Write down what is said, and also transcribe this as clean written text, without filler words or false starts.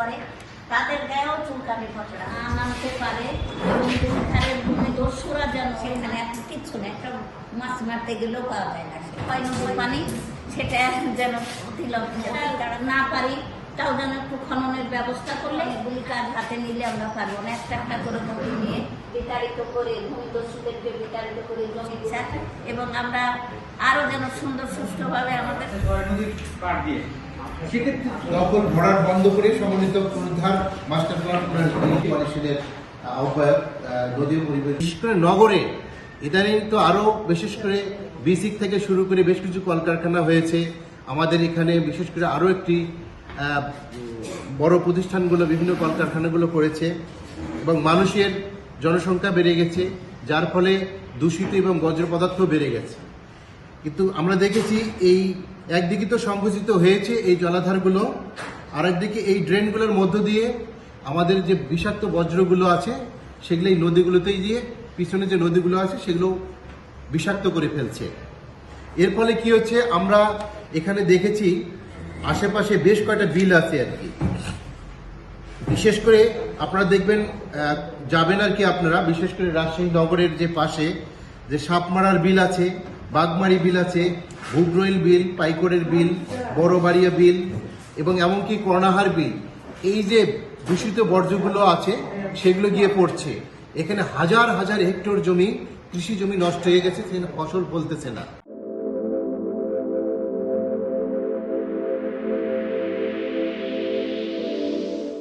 করে তাদের গায়েও চুলকানি পচড়া নামতে পারে এবং সেখানে ভূমিদস্যুরা যেন সেখানে একটা কিচ্ছু নেই, একটা মাছ মারতে গেলেও পাওয়া যায় না, হয় নদীর পানি সেটা যেন তারা না পারি তাও যেন একটু খননের ব্যবস্থা করলে এগুলি কাজ হাতে নিলে আমরা পারবো না। একটা একটা করে নদী নিয়ে বিতাড়িত করে ভূমিদস্যুদেরকে বিতাড়িত করে জমি দিচ্ছা এবং আমরা আরো যেন সুন্দর সুষ্ঠুভাবে আমাদের দখল ভরাট বন্ধ করে সমন্বিত পুনরুদ্ধার মাস্টার প্ল্যান পরিষদের আহ্বায়ক নদী পরিবেশ বিশেষ করে নগরে ইদানিং তো আরো বিশেষ করে বিসিক থেকে শুরু করে বেশ কিছু কলকারখানা হয়েছে আমাদের এখানে, বিশেষ করে আরো একটি বড় প্রতিষ্ঠানগুলো বিভিন্ন কলকারখানাগুলো করেছে এবং মানুষের জনসংখ্যা বেড়ে গেছে, যার ফলে দূষিত এবং বর্জ্য পদার্থ বেড়ে গেছে। কিন্তু আমরা দেখেছি এই একদিকে তো সংকুচিত হয়েছে এই জলাধারগুলো, আর একদিকে এই ড্রেনগুলোর মধ্য দিয়ে আমাদের যে বিষাক্ত বজ্রগুলো আছে সেগুলো এই নদীগুলোতেই গিয়ে পিছনে যে নদীগুলো আছে সেগুলো বিষাক্ত করে ফেলছে। এর ফলে কি হচ্ছে, আমরা এখানে দেখেছি আশেপাশে বেশ কয়েকটা বিল আছে আর কি, বিশেষ করে আপনারা দেখবেন যাবেন আর কি আপনারা, বিশেষ করে রাজশাহী নগরের যে পাশে যে সাপমারার বিল আছে, বাগমারি বিল আছে, ভুগরইল বিল, পাইকরের বিল, বড়বাড়িয়া বিল এবং এমনকি কর্ণাহার বিল, এই যে দূষিত বর্জ্যগুলো আছে সেগুলো গিয়ে পড়ছে। এখানে হাজার হাজার হেক্টর জমি, কৃষি জমি নষ্ট হয়ে গেছে, সেখানে ফসল ফলতেছে না।